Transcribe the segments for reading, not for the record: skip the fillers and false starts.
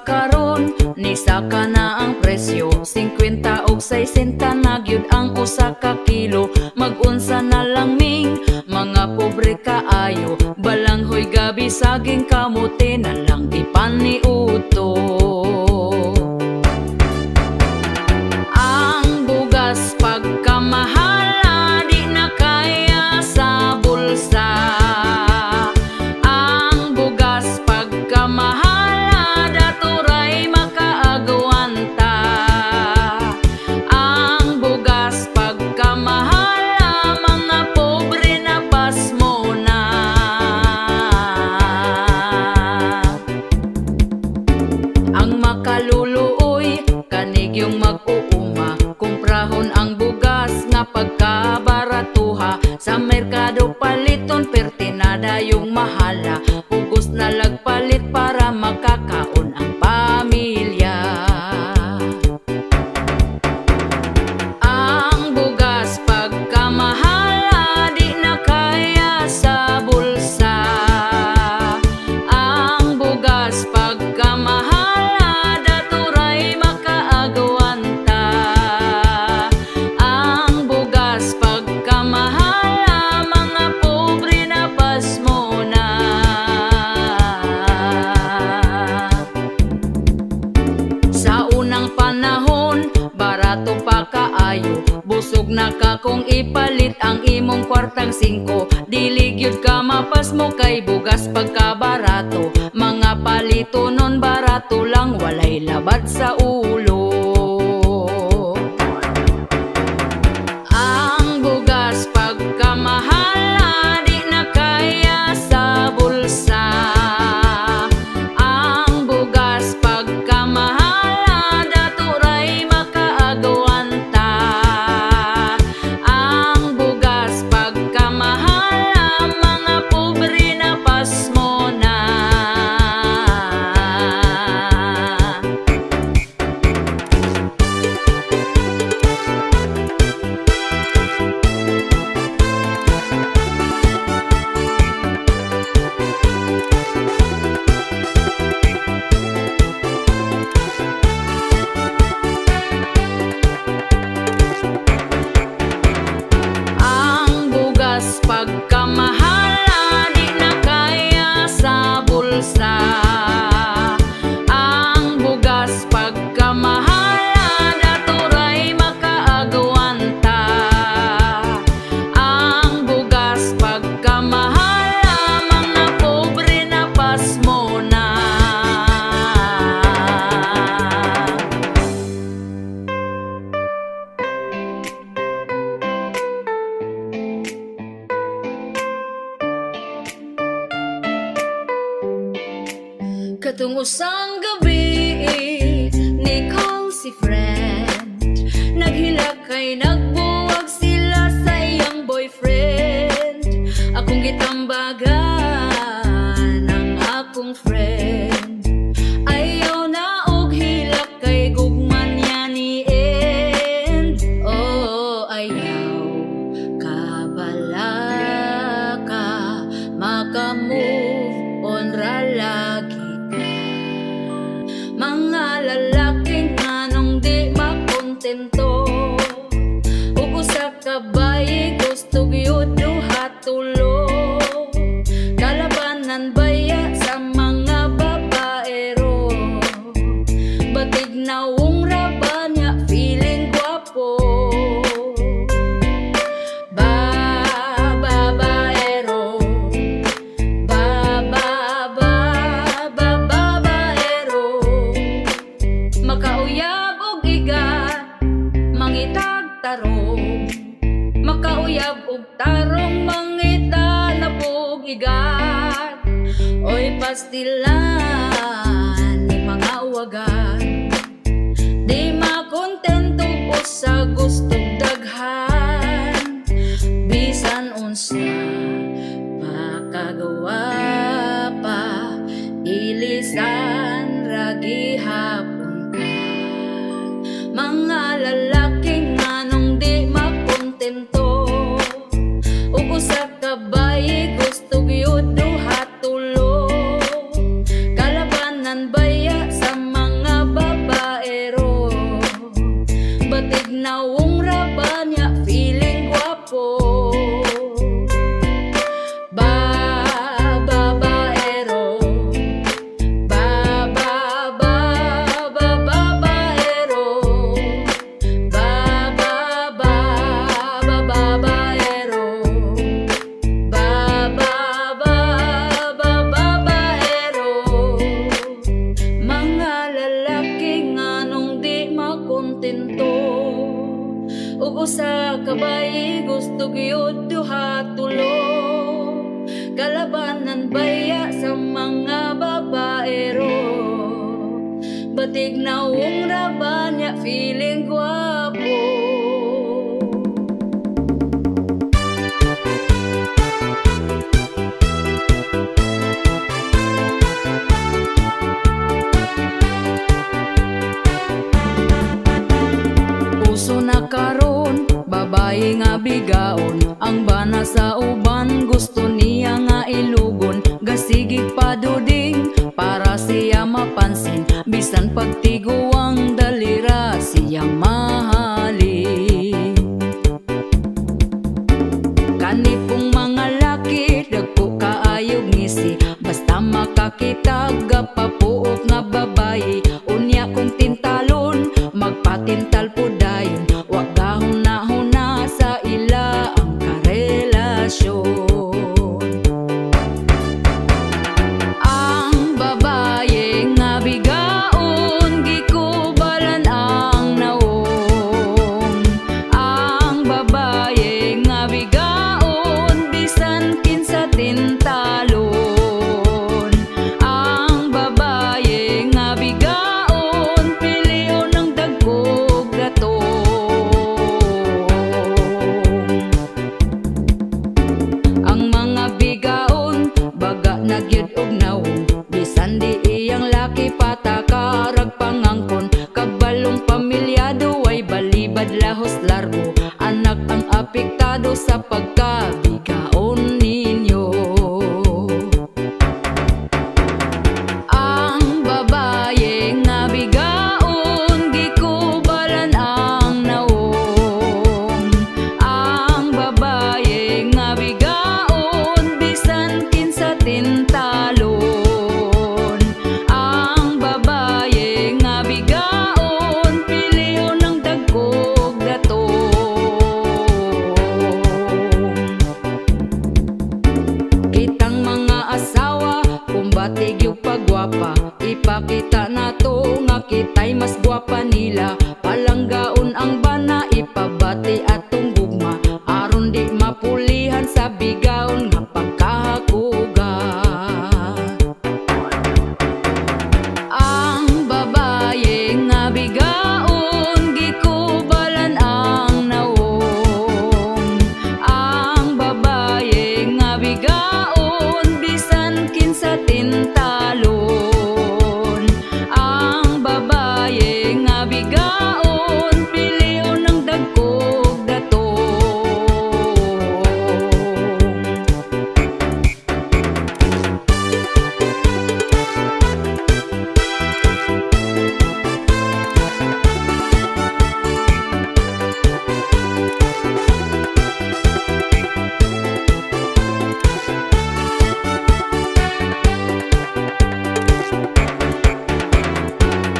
karon ni saka na ang presyo 50 og 60 na gyud ang usa ka kilo. Mag-unsa na lang ming mga pobre kaayo, balanghoy gabi saging kamote na lang ipaniuto. Ang bugas pagkamahal di na kaya sa bulsa. Ang bugas pagkamahal daturay makaagwanta. Ang bugas pagkamahal mga pobre na pasmo na. Ang makaluluoy kanig yung mag-uuma, kumprahon ang bugas nga pagkabaratuha. Sa merkado paliton pertinada yung mahala, pugos na lagpalit para makakaon ang pamilya. Ang bugas pagkamahal di na kaya sa bulsa. Ang bugas pagkamahal daturay makaagwanta. Ang bugas pagkamahal mga pobre na pasmo na. Sa unang panahon barato pa kaayo, busog na ka kung ipalit ang imong kwartang 5. Dili gyud ka mapasmo kay bugas pagkabarato. Mga palito nun barato lang, walay labad sa ulo. Ang bugas pagkamahal di na kaya sa bulsa. Ang bugas pagkamahal daturay makaagwanta. Ang bugas pagkamahal mga pobre na pasmo na. Ang bugas pagkamahal di na kaya sa bulsa. Ang bugas pagkamahal daturay makaagwanta. Ang bugas pagkamahal mga pobre na pasmo na. Katungusang gabi ni call si friend, naghilakay nagbuwag sila sa iyang boyfriend. Akong gitambagan ang akong friend, ayaw na og hilakay gugman niya ni end. Oh, ayaw kabala ka, maka-move on ra lagi. Mga lalaking anong di makontento, ug usa ka bayi gusto gyud duha tulo. Kalabanan baya sa mga babaero, batig nawong raba niya feeling gwapo. Babaero, babaero, makauyab og igat, mangitag tarong. Makauyab og tarong, mangita na igat. Oy pastilan ni mga uwagan, di makontento ko sa gustong daghan. Bisan unsa makagawa pa, ilisan ragi hapon ka. Mga lalaking anong di makontento, ug usa ka bayi gusto gyud duha tulo. Kalabanan baya sa mga gyud duha tulo. Kalabanan baya sa mga babaero, batig naong raba niya feeling gwapo. Uso na karon, babae nga bigaon, ang bana sa uban gusto niya nga ilugon. Gasigig paduding para siya mapansin, bisan pagtiguang dalira siya mahalin. Kanipong mga laki dagko kaayog ngisi, basta makakitag papuok nga babae. Unya kong tintalon magpatintal po dayon, wag gahuna-huna sa ila ang karelasyon. Ang babae nga bigaon, gikubalan ang naong. Ang babae nga bigaon, bisan kinsa tintalon. Ang babae nga bigaon, piliyon ng dagkog datong. Ang mga bigaon, baga na gyud og naong, bisan di iyang laki patakarag pangangkon. Kabalong pamilyado ay balibad lahos largo, anak ang apektado sa pagkabigaon ninyo. Ang babae nga bigaon, gikubalan ang naong. Ang babae nga bigaon, bisan kinsa tintalon. Ang babae nga bigaon, piliyon ng dagkog datong. Kitang mga asawa, kumbatig yung pagwapa, ipakita nato nga kita'y mas gwapa nila. Palanggaon ang bana, ipabati atong gugma, aron di mapulihan sa bigaon nga pagkahakuga. Ang babae nga bigaon, gikubalan ang naong. Ang babae nga bigaon, bisan kinsa tintalon. Ang babae nga bigaon, piliyon ng dagkog datong.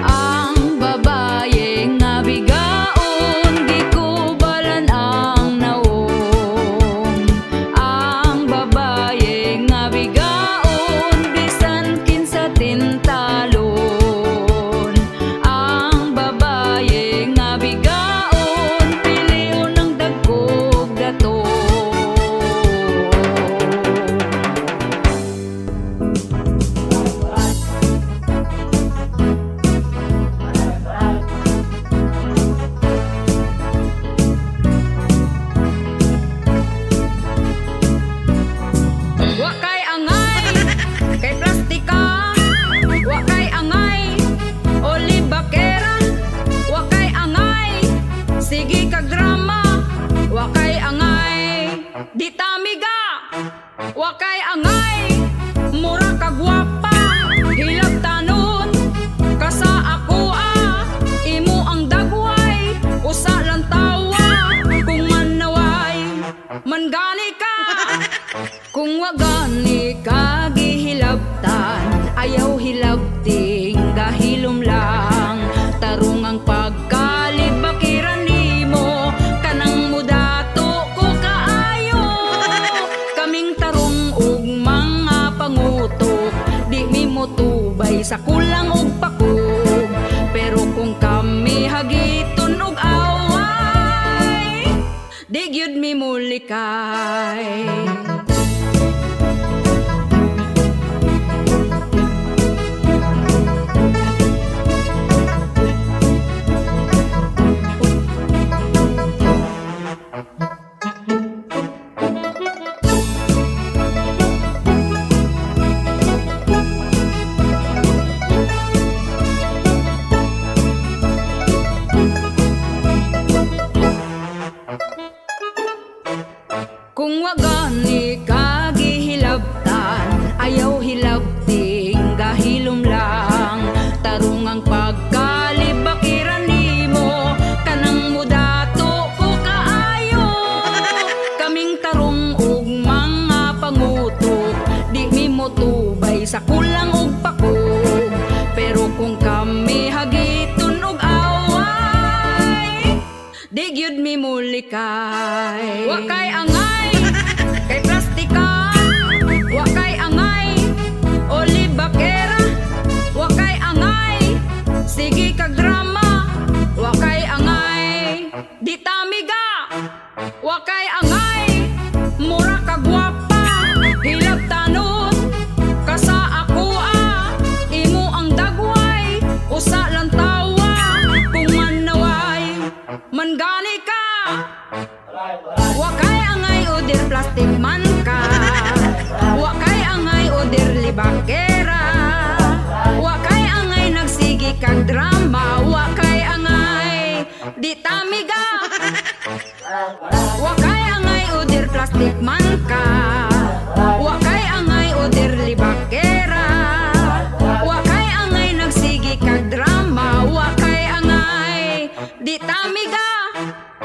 Ang babae nga bigaon, gikubalan ang naong. Ang babae nga bigaon, bisan kinsa tintalon. Ang babae nga bigaon, piliyon ng dagkog datong. Wa kay angay, kay plastika. Wa kay angay, olibakera. Wa kay angay, sige kag drama. Wa kay angay, di tamiga. Wa kay angay, mura kag gwapa. Hilab tanon, kasa ako imo ang dagway. Usa lang tawa, kung manaway, mangani ka. Kung wagani ka gihilabtan, ayaw hilabting gahilom lang. Tarong ang pagkalibakiran nimo, kanang mudato ko kaayo. Kaming tarong ug mga pangutok, di mi motubay sa kulang og pakog. Pero kung kami hagiton og away, di gyud me mulikay. Kung wagani kagihilabtan, ayaw hilabting gahilom lang. Tarungang pagkalibakiran nimo, kanang mudato ko kaayo. Kaming tarong ug mga pangutok, di mi mo tubay sa kulang ug pakog. Pero kung kami hagiton og away, di gyud mi mulikay. Wa kay angay kay plastika, wa kay angay olibakera, wa kay angay sige kag drama, wa kay angay di tamiga, wa kay angay mura kag gwapa, hilab tanod kasa ako imo ang dagway, usa lang tawa kung manaway mangani ka. Wa kay angay oder plastic man ka, wa kay angay oder libakera, wa kay angay nagsigi kag drama, wa kay angay di tamiga, wa kay angay oder plastic man ka, wa kay angay oder libakera, wa kay angay nagsigi kag drama, wa kay angay di tamiga,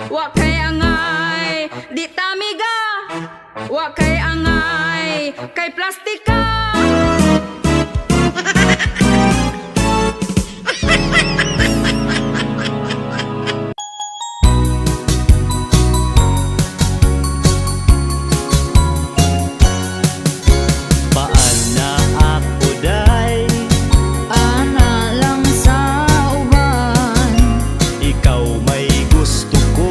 wa kay angay di tamiga, wa kay angay kay plastika. Paan na ako day, Ana lang sa uban, ikaw may gusto ko.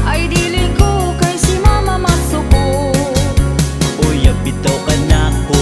ay dili ko kay si mama masuko. Uy, bitaw ka na ko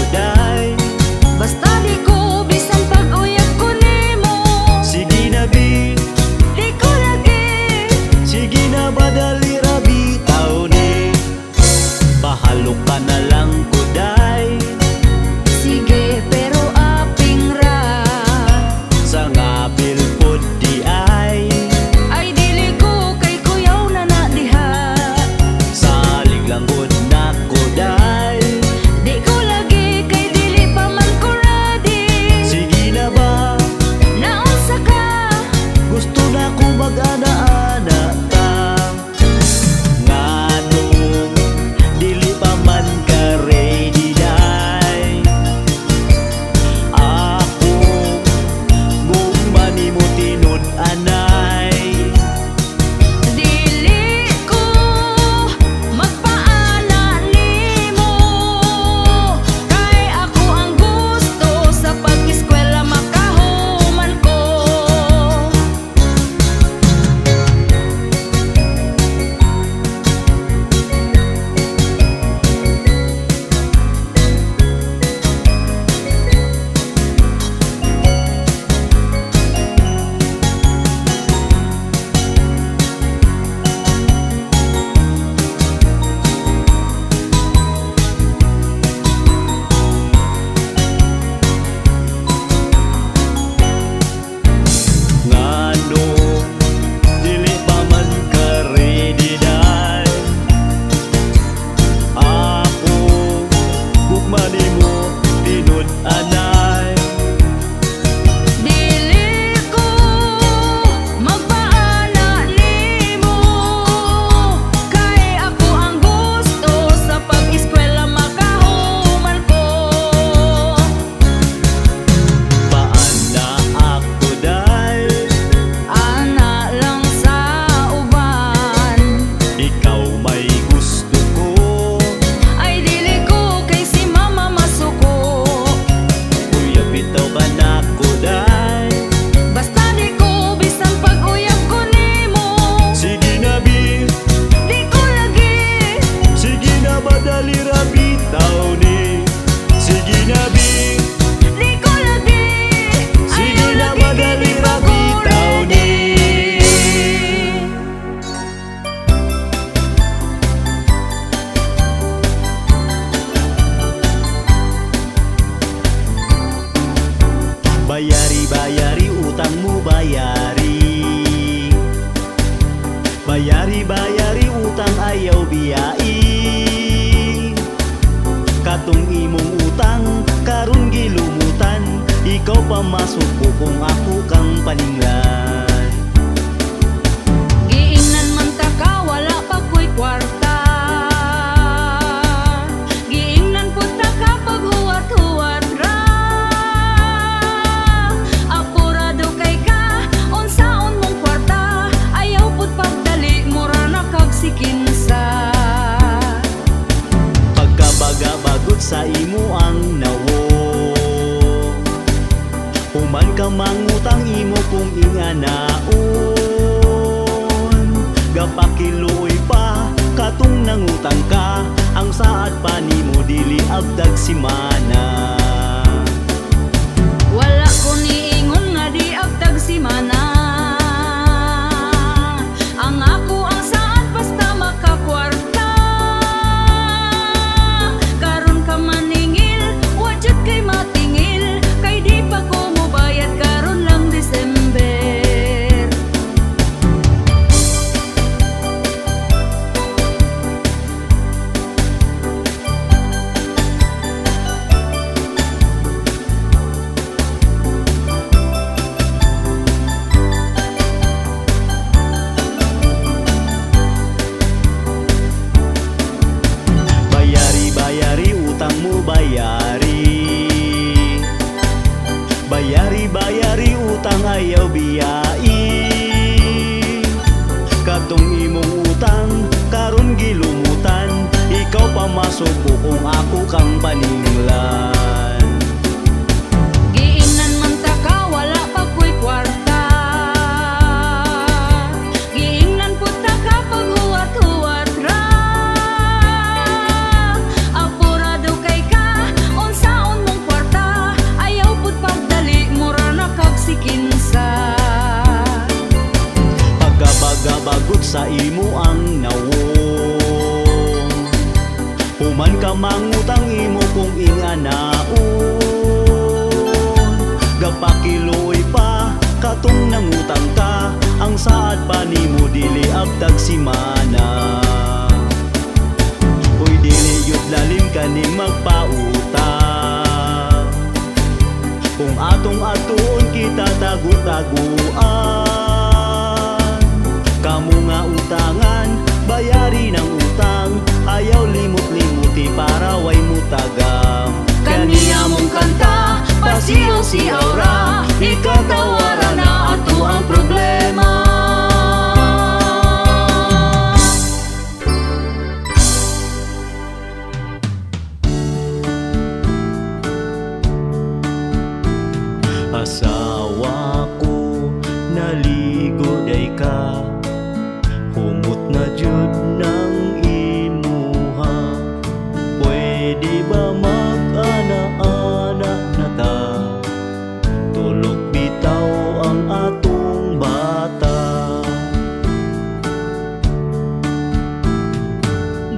ginabi. Di ko lagi, Sige ayaw na lagi madali kini ra bitaw ni. Bayari, bayari, utang mo bayari. Bayari, bayari, utang ayaw biyai. Katong imong utang, karon gilumutan. Ikaw pa masuko kung ako kang paninglan. Giingnan man ta ka, wala pa ko'y kwarta. Giingnan po ta ka, paghuwat-huwat ra. Apurado kay ka, unsaon mong kwarta. Ayaw po't pagdali, mura na kag sikinsa. Pagkabaga-bagot sa imo ang nawo. Human ka mangutang imo kung inganaon. Gapakiloy pa, katong nangutang ka. Ang saad pa nimo dili abdag simana. Wala ko niingon nga di abtag si mana. Ang ako ang saan basta makakwarta. Karon ka maningil, wajud kay matingil. Kay di pa ko mobayad karon lang December. Bayari, bayari, utang mo bayari. Bayari, bayari, utang ayaw biyai. Katong imong utang, karon gilumutan. Ikaw pa masuko kung ako kang paninglan. Giingnan man ta ka, wala pa ko'y kwarta. Giingnan po ta ka, paghuwat-huwat ra. Apurado kay ka, unsaon mong kwarta. Ayaw po't pagdali, mura na kag sikinsa. Pagkabaga-bagot sa imo ang nawo. Human ka mangutang imo kung inganaon. Gapakiloy pa, katong nangutang ka. Ang saad pa nimo dili abdag simana. Uy dili yut lalim kaning magpautang. Kung atong atuon kita tagu-taguan. Kamu nga utangan, bayari ng utang. Ayaw limot-limuti para way mutagam. Kaniya mong kanta, pasiyaw-siyaw ra. Ikatawaran na ato ang problema. Asawa ko, naligo day ka. Humot na jud ng imuha. Pwede ba mag-ana-anak na ta? Tulog bitaw ang atong bata.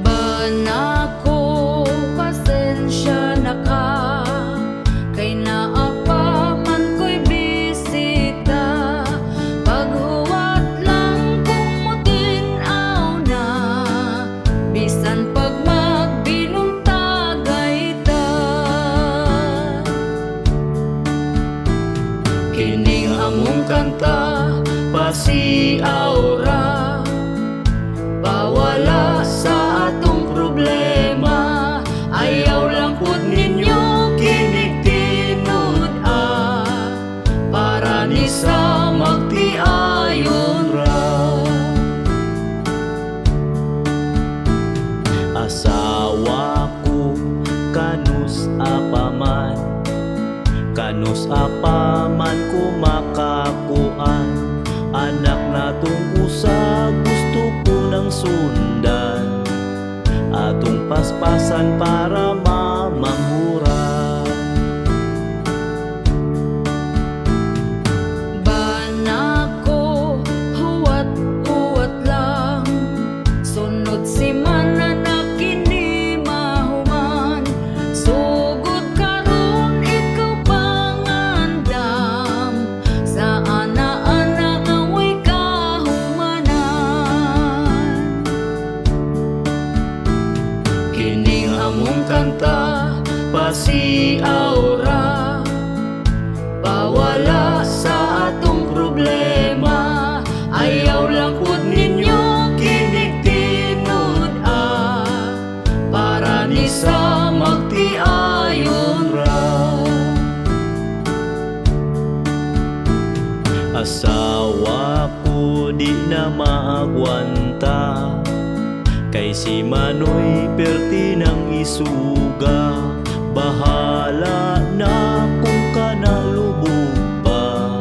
Banako, pasensya na ka. Kay naapa man ko'y bisita. Paghuwat lang kung mutinaw na. Bisan pag magbinuntagay ta. Kining among kanta, pasiaw ra. Pawala sa atong problema. Ayaw lang pud ninyo kinig-tinud para ni sa magtiayon ra. Asawa ko, kanus apaman. Kanus apaman ko makakuan. Anak natong usa, gusto ko ng sundan. Atong paspasan para mamanghuran. Asawa ko di na maagwanta, kay si Manoy perti ng isuga. Bahala na kung ka nalubog pa,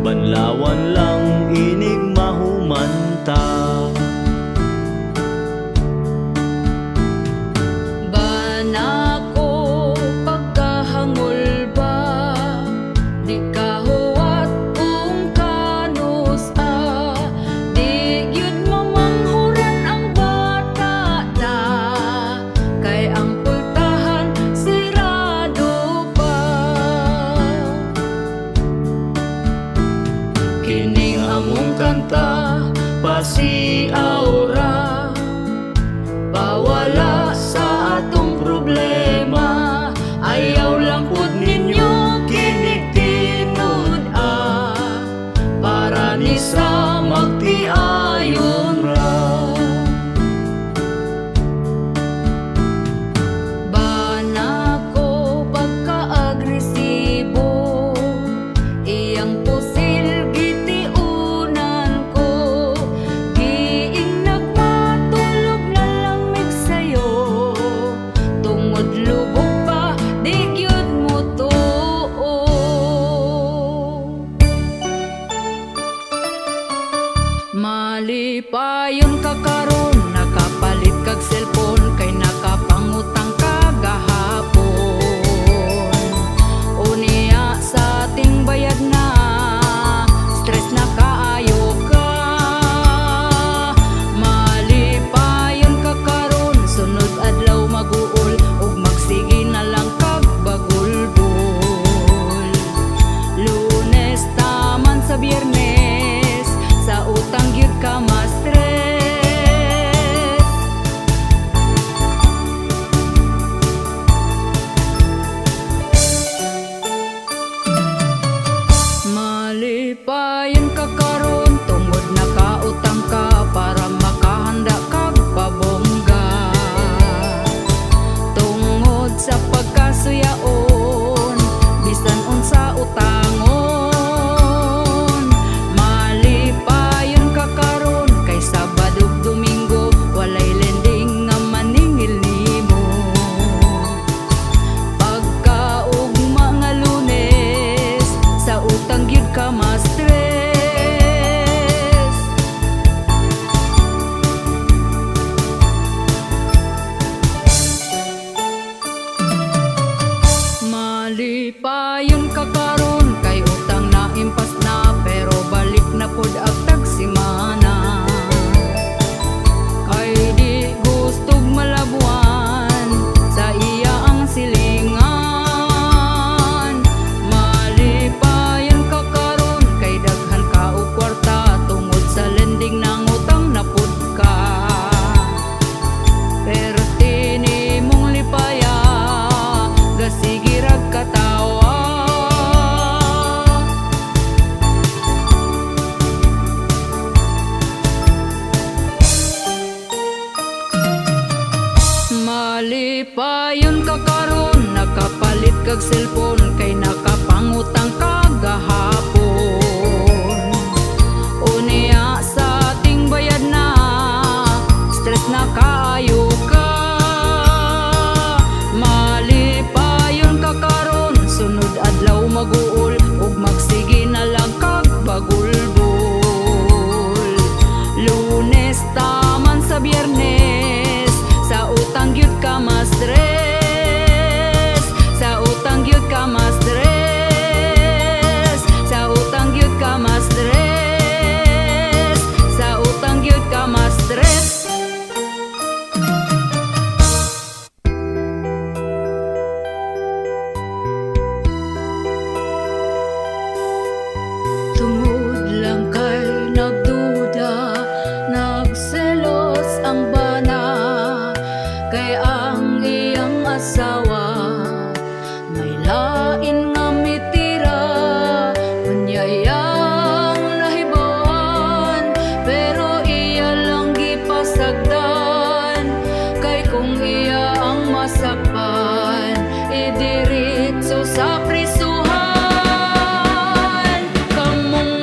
banlawan lang inig mahumanta. Bana ko pagkahangol ba, di kahuwat kung kanus di gyud mamanghuran ang bata na, kay ang pultahan sirado pa. Kining among kanta pasiaura, pawala sa atong problema. Ayaw lang pud ninyo kinig-tinud para ni sa magtiayon ra. Bana ko pagka-agresibo, iyang pusil gitiunan ko. Giing nagmatulog na lamig sayo, tungod lubog pa di gyud mo tuo. Malipayon ka karon, nakapalit kag cellphone, kay nakapangutang ka gahapon. Unya sa ating bayad na, stress na kaayo ka. Malipayon ka karon, sunod adlaw maguol, ug magsige na lang kag bagulbol. Lunes taman sa Biyernes, sa utang gyud ka ma-stress. Malipayon ka karon, tungod nakautang ka para makahanda kag pabongga. Tungod sa pagkasuyaon, bisan unsa utangon. Malipayon ka karon, kay Sabado ug Domingo walay lending nga maningil nimo. Pagkaugma nga Lunes, sa utang gyud ka ma-stress. Malipayon ka karon, kay utang na impas na, pero balik na pud agtag simana. Kay di gustog malabuan sa iya ang silingan. Malipayon ka karon, kay daghan ka og kwarta, tungod sa lending nang utang na pud ka. Pero tinimong lipaya, gasige rag katawa. Malipayon ka karon, nakapalit kag cellphone, kay nakapangutang ka gahapon. Unya sa ating bayad na, stress na kaayo ka. Malipayon ka karon, sunod adlaw maguol, ug magsige na lang kag bagulbol. Lunes taman sa Biyernes, sa utang gyud ka ma-stress. Sa utang gyud ka ma-stress. Sa utang gyud ka ma-stress. Sa utang gyud ka ma-stress. Tungod lang kay nagduda, nagselos ang bana, kay ang iyang asawa may lain nga mitira. Unyayang nahibawan, pero iya lang gipasagdan, kay kung iya ang masakpan, idiritso sa prisuhan. Kamong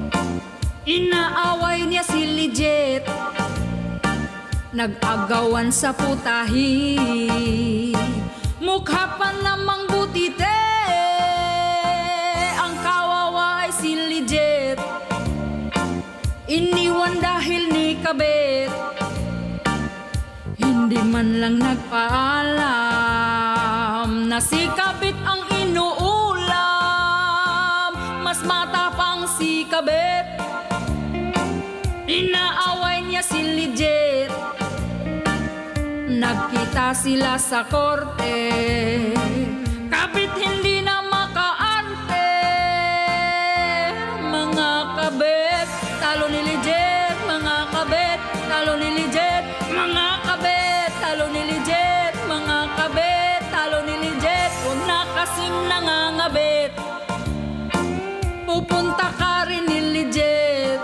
Inaaway niya si Lijet. nag-agawan sa putahi, mukha pa namang butite. Ang kawawa ay si Lijet, iniwan dahil ni kabit. Hindi man lang nagpaalam na si kabit ang inuulam. Mas matapang si kabit, inaaway niya si Lijet. Nagkita sila sa korte, kabit hindi na makaarte. Mga kabit, talo ni Lijet. Mga kabit, talo ni Lijet. Mga kabit, talo ni Lijet. Mga kabit, talo ni Lijet. Huwag na kasing nangangabit, pupunta ka rin ni Lijet.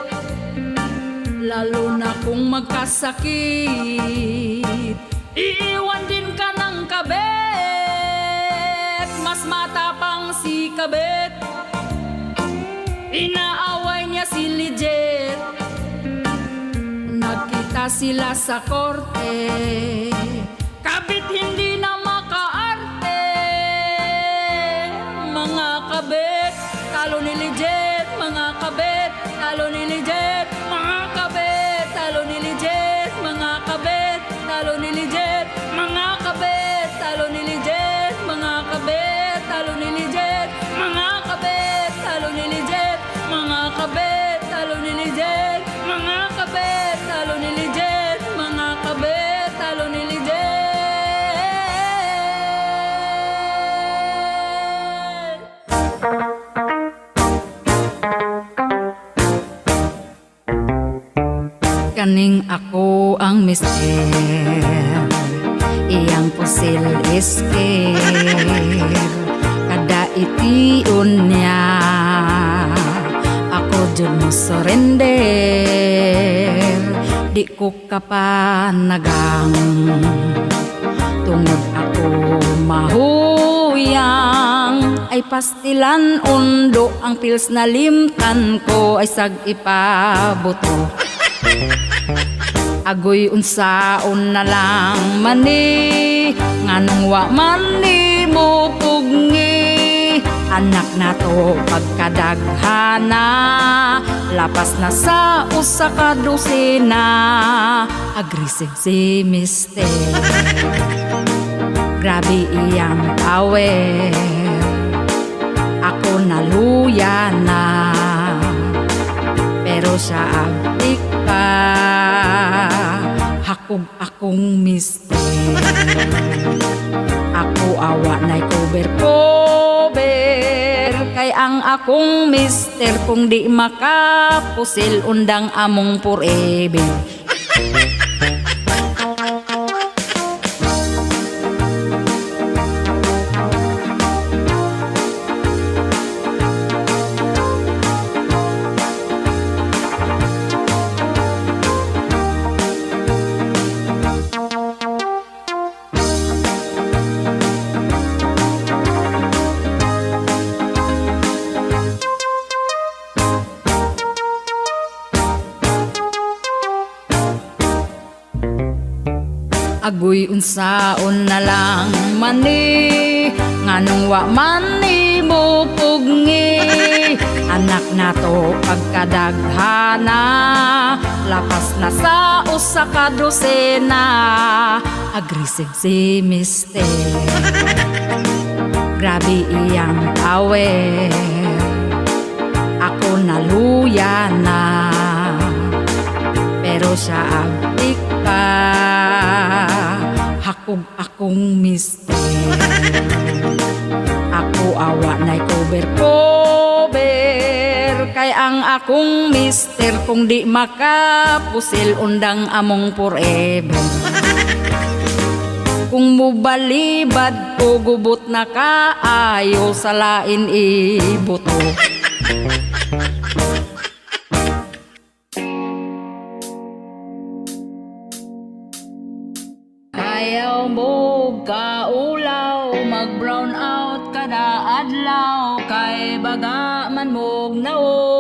Lalo na kung magkasakit, iiwan din ka ng kabit. Mas matapang si kabit, inaaway niya si Lijet. Nagkita sila sa korte, kabit hindi na makaarte. Mga kabit, talo ni Lijet. Mga kabit, talo ni Lijet. Mga kabit, talo ni Lijet. Mga kabit, talo ni Lijet. Mga kabit, talo ni Lijet. Mga kabit, talo ni Lijet. Mga kabit, talo ni Lijet. Mga kabit, talo ni Lijet. Mga kabit, talo ni Lijet. Mga kabit, talo ni Lijet. Kaning ako ang mister, iyang pusil isker. Kada itiun niya, ako dyan mo surrender. Di ko kapanagang, tungod ako mahuyang. Ay pastilan undo, ang pils na limtan ko ay sag ipabuto. Agoy unsaon na lang mani, nganong wa mani mo pugni. Anak na to pagkadaghana, lapas na sa usa ka dosena. Aggressive si mister, grabe iyang power. Ako naluya na, pero siya abdik pa. Hakog akong mister, ako awa na'y cover. Kay ang akong mister, kung di makapusil, undang among forever. Agoy unsaon na lang mani, nganong wa mani mo pugni. Anak na to pagkadaghana, lapas na sa usa ka dosena. Aggressive si mister, grabe iyang power. Ako naluya na, pero siya abdik pa. Hakog akong mister, ako awa na'y cover. Kay ang akong mister, kung di makapusil, undang among forever. Kung mubalibad o gubot na kaayo, sa lain ibuto. Ayaw mo kaulaw, mag-brown out kada adlaw, kay baga man mog naon.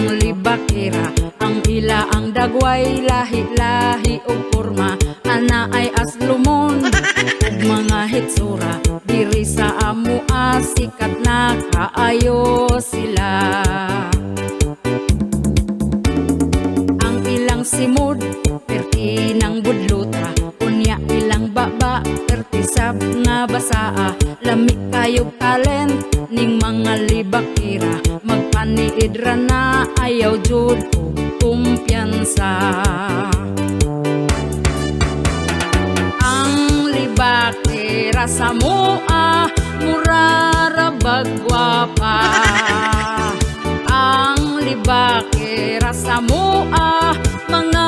libakira, ang ila ang dagway lahi-lahi o porma, ana ay aslumon ug mga hitsura, diri sa amua sikat na kaayo sila. Ang ilang simod perti ng budlutra, unya ilang baba perti sab nga basaa, lami kayog talent ning mga libakira, magpaniid ra na ayaw jud og kumpiyansa. Ang libakira sa mua mura ra bagwapa, ang libakira sa mua mga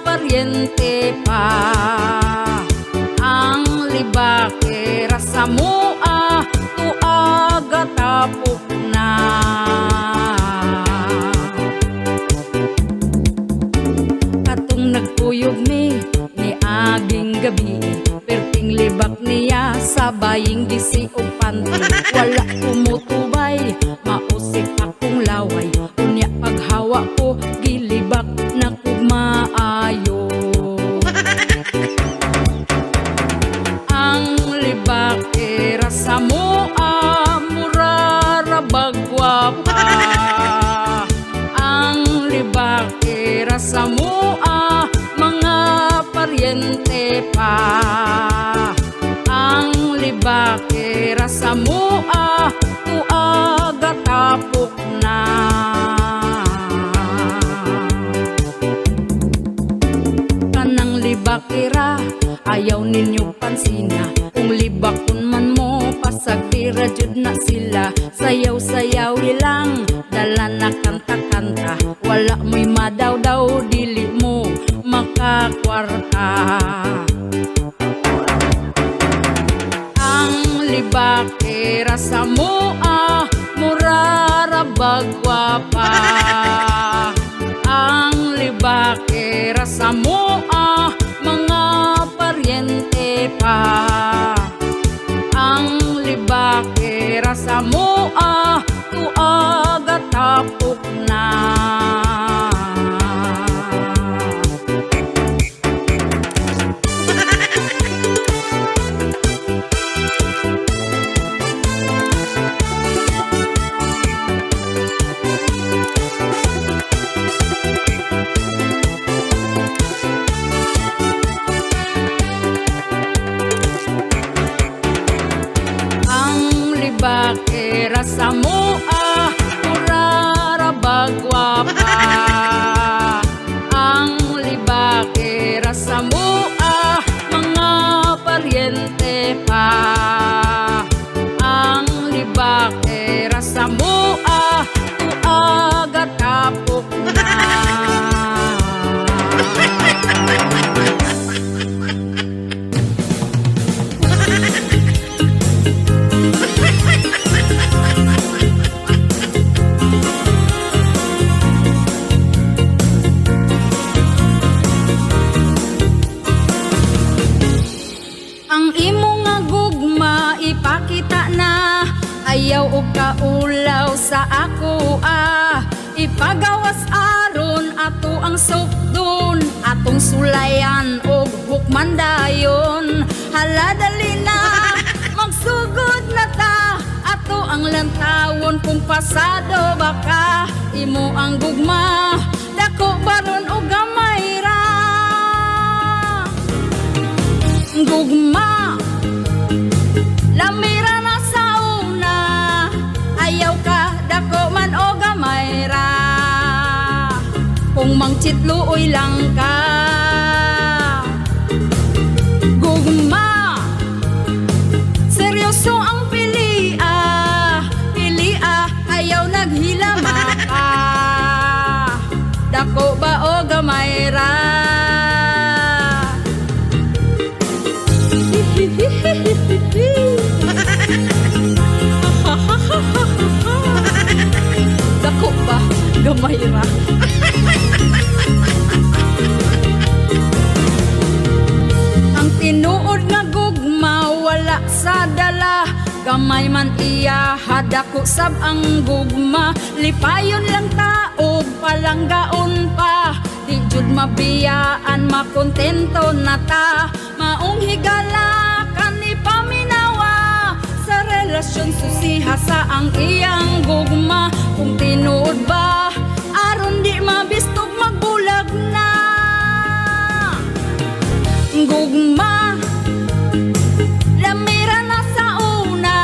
paryente pa, ang libakira sa mua tuaga tapok na. Katong nagpuyog ni aging gabi, perting libak niya sa baying gisi o panty, wala kumutubay mausik akong laway, unya paghawa ko gilibak na kumaayo. Ang libakira sa mua mura ra bagwapa, ang libakira sa mua mga paryente pa, ang libakira sa mua tuaga tapok na. Kanang libakira ayaw ninyo pansina, kung libakon man mo pasagpira jud na sila, sayaw-sayaw ilang dala na kanta-kanta, wala mo'y madaw-daw dili mo makakwarta. Ang libakira sa mua mura ra bagwapa, ang libakira sa mua mga paryente pa, ang libakira sa mua tuaga tapok na. Libakira sa mua mura ra bagwapa, ang libakira sa mua mga paryente pa, ang libakira sa mua tuaga tapok na. Ang imo nga gugma ipakita na, ayaw og kaulaw sa ako ipagawas aron ato ang sukdon, atong sulayan og hukman dayon, hala dali na magsugod na ta, ato ang lantawon kung pasado baka, imo ang gugma dako baron og gamay ra. Gugma lamira na sa una, ayaw ka dako man o gamay ra, kung mangchitluoy lang ka. Gugma seryoso ang pilia, ayaw naghilama ka, dako ba o gamay ra. Dako ba gamay ra. Ang tinuod nga gugma wala sa dala, Gamay man iya hadako sab ang gugma, lipayon lang taog palanggaon pa. Di jud mabiyaan makontento na ta, maong higala kani paminawa. Sa relasyon susiha sa ang iyang gugma, kung tinuod ba aron di mabistog magbulag na. Gugma, lamira na sa una,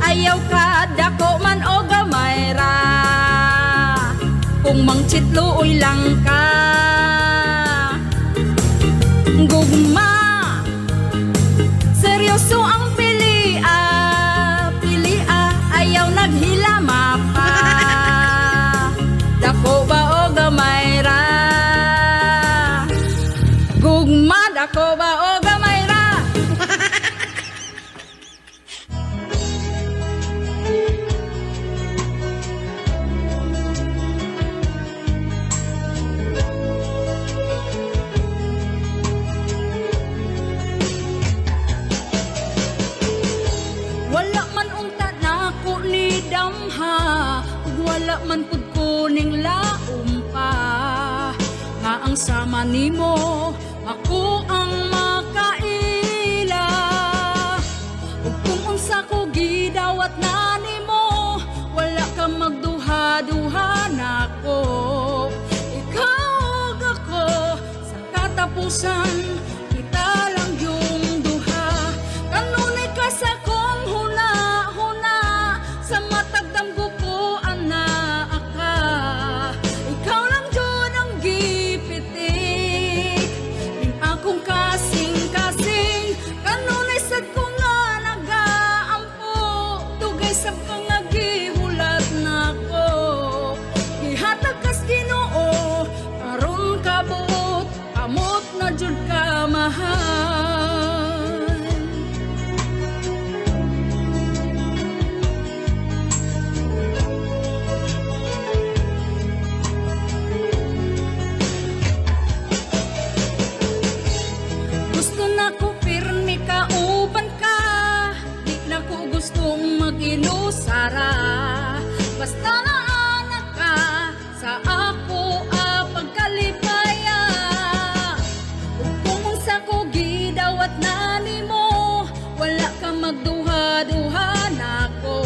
ayaw ka dako man o gamay ra. Kung mangchitluoy lang ka, gugma, seryoso ang pilia, ayaw naghilama pa. Dako ba o gamay ra? Gugma, dako ba o gamay ra? Wala man unta na ako ni damha, ug wala man pud ko ning laom pa. Nga ang sama nimo, ako ang makaila. Ug kung unsa ko gidawat na nimo, wala ka magduha-duha nako. Ikaw ug ako sa katapusan, kita lang yung duha. Kanunay ka sa kong huna-huna, sa matagdamgo ko anak ka. Ikaw lang yun ang gipitik, ning akong kasing-kasing. Kanunay sad ko nga nagaampo, tugay sab ka nga gihulat nako. Gihatag kas Ginoo, karon kabuot, amot na jud ka mahal. Gusto na ko pirmi ka uban ka, di na ko gustong mag-inusara. Basta na anak ka sa ako pagkalipaya. Ug kung unsa ko gidawat na nimo, wala ka magduha-duha nako.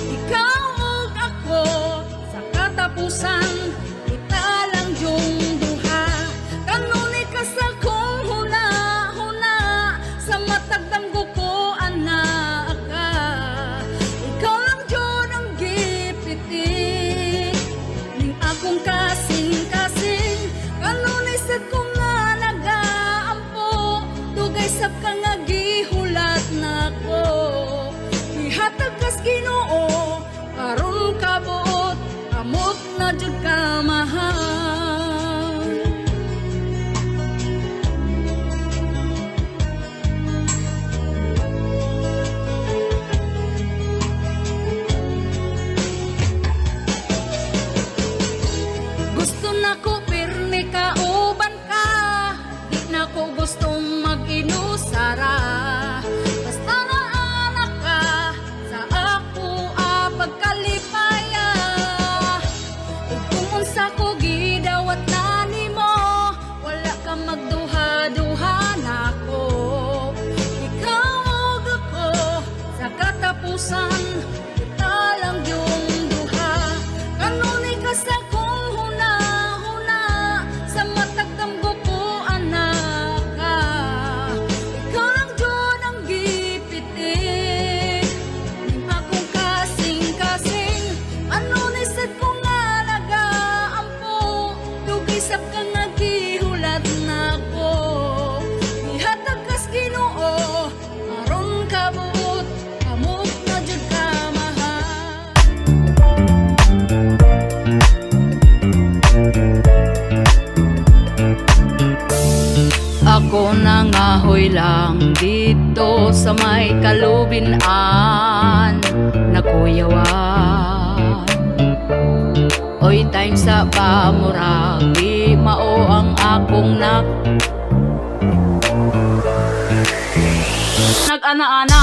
Ikaw ug ako sa katapusan, kita lang yung duha. Kanunay ka sa kong huna-huna, sa matagdamgo ko anak ka. Ikaw lang yun ang gipitik, ning akong kasing-kasing. Kanunay sad ko nga nagaampo, dugay sab ka nga gihulat nako. Ihatag kas Ginoo, karon kabuot, amot na jud ka mahal. Gusto na ko pirmi ka uban ka, di na ko gustong mag-inusara. Basta na anak ka sa ako pagkalipaya. Ug kung unsa ko gidawat na nimo, wala ka magduha-duha nako. Ikaw ug ako sa katapusan, kita lang yung duha. Kanunay ka sa kong huna-huna, sa matagdamgo ko anak ka. Ikaw lang yun ang gipitik, ning akong kasing-kasing. Kanunay sad ko nga nagaampo, dugay sab ka nga gihulat nako. Ihatag kas Ginoo, aron kabuot, amot na jud ka mahal. Ako nangahoy lang dito sa may kalubinan na kuyawan. Oy time sa pamurag, di mao ang akong nag-ana-ana.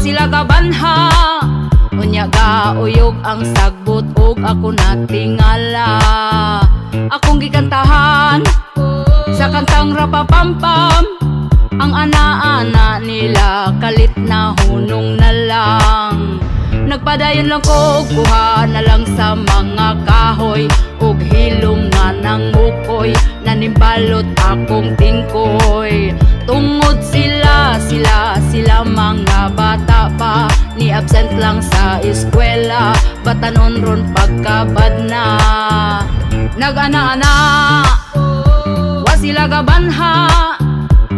sila kabanha, unya gauyog ang sagbot ug ako natingala. Akong gikantahan sa kantang rapapampam, ang ana-ana nila kalit na hunong na lang. Nagpadayon lang ko, kuha na lang sa mga kahoy ug hilom nga ng mukoy, nanimbalot akong tingkoy. Tungod sila mga bata pa, ni absent lang sa eskwela, batanon ron pagkabad na. Nag-ana-ana, wa sila gabanha,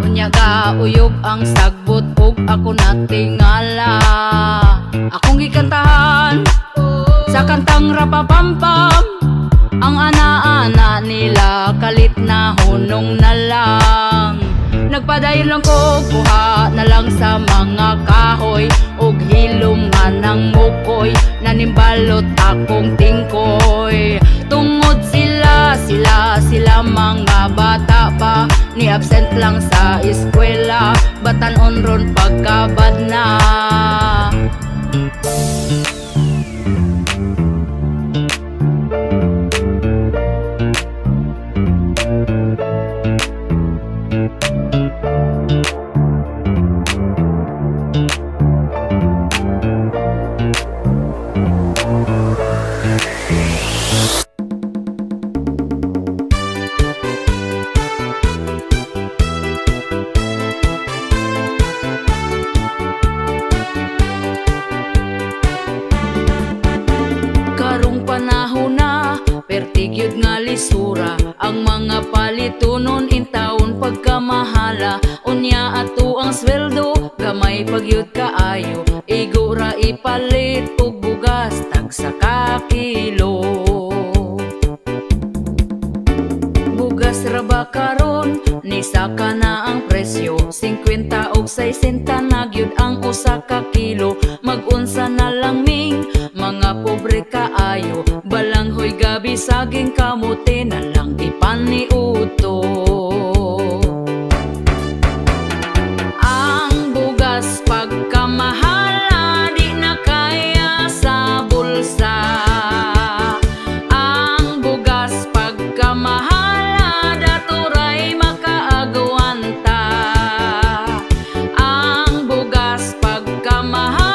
unya gauyog ang sagbot ug ako natingala. Akong gikantahan sa kantang rapapampam, ang ana-ana nila kalit na hunong na lang. Nagpadayon lang ko, kuha na lang sa mga kahoy ug hilom nga ng mukoy, nanimbalot akong tingkoy. Tungod sila mga bata pa, ni absent lang sa eskwela, batanon ron pagkabad na. Pertigyod nga lisura, ang mga palitunon intawon pagkamahala. Unya ato ang sweldo, gamay pagyud kaayo, igura ipalit ug bugas tagsa ka kilo. Bugas ra ba karon, ni saka na ang presyo, 50 og 60 na gyud ang usa ka kilo. Mag-unsa na lang ming mga pobre kaayo, balanghoy gabi saging kamote na lang ipaniuto. Ang bugas pagkamahala, di na kaya sa bulsa. Ang bugas pagkamahala, daturay makaagwanta. Ang bugas pagkamahala,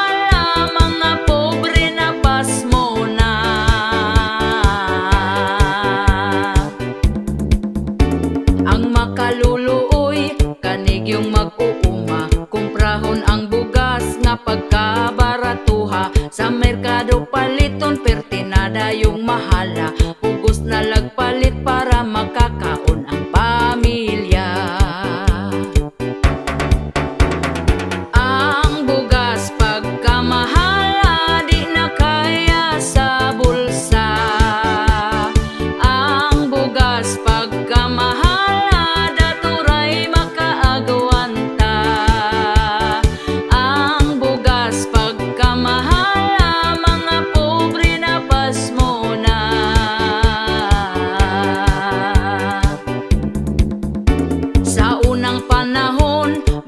kaluluoy, kanig yung mag-uuma, kumprahon ang bugas nga pagkabaratuha. Sa merkado paliton, pertinada yung mahala, pugos na lagpalit para makakaon ang pamilya. Ang bugas pagkamahala, di na kaya sa bulsa. Ang bugas pagkamahala,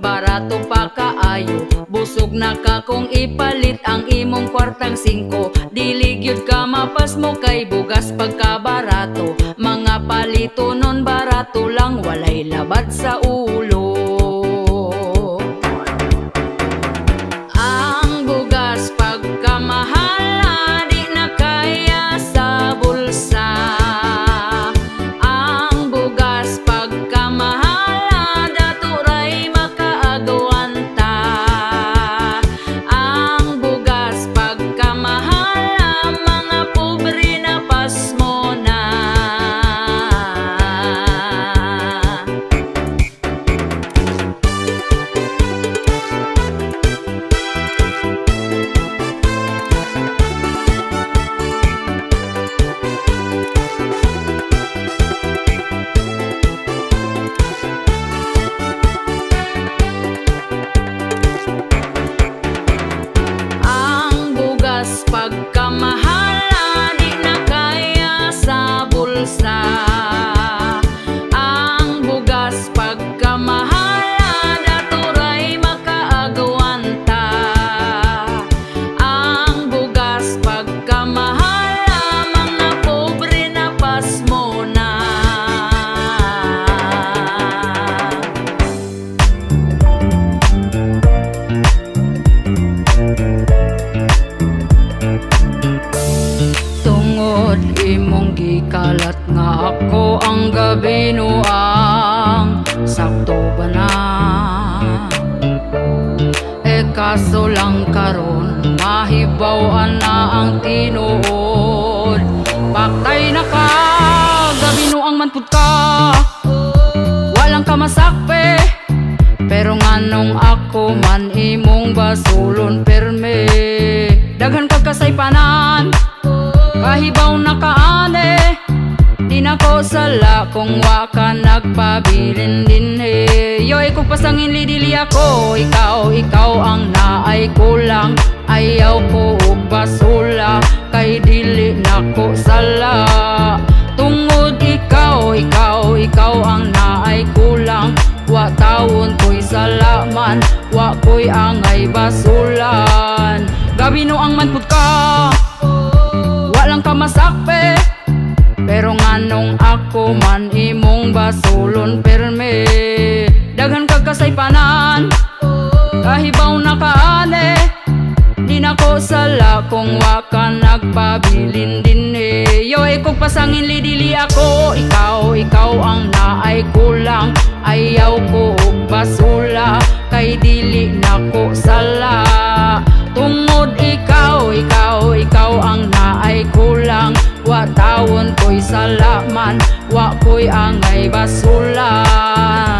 barato pa kaayo, busog na ka kung ipalit ang imong kwartang 5. Dili gyud ka mapas mo kay bugas pagkabarato, mga palito nun barato lang, walay labad sa ulo. Ang bugas pagkamahala, di na kaya sa bulsa. Ang bugas pagkamahala, imong gikalat nga ako ang gabino ang sakto ba na? Kaso lang karon mahibaw na ang tinuod. Paktay na ka, gabino ang manpud ka. Walang ka masakpe, pero nganong ako man imong basulon perme. Daghan kag kasaypanan, kahibaw na kaane. Di na ko sala kung wa ka nagpabilin din Yoy kung pasangin lidili ako, ikaw ang naay kulang. Ayaw ko og basula, kay dili na ko sala. Tungod ikaw ang naay kulang. Wa taon ko'y salaman, wa ko'y angay basulan. Gabino ang manpud ka, walang ka masakpe, pero nganong ako man imong basulon perme. Daghan kag kasaypanan, kahibaw na kaane. Di na ko sala kung wa ka nagpabilin din Yoy kung pasangin lidili ako, ikaw ang naay kulang. Ayaw ko og basula, kay dili na ko sala. Tungod ikaw ang naay kulang. Wa tawon ko'y salaman, wa ko'y angay basulan.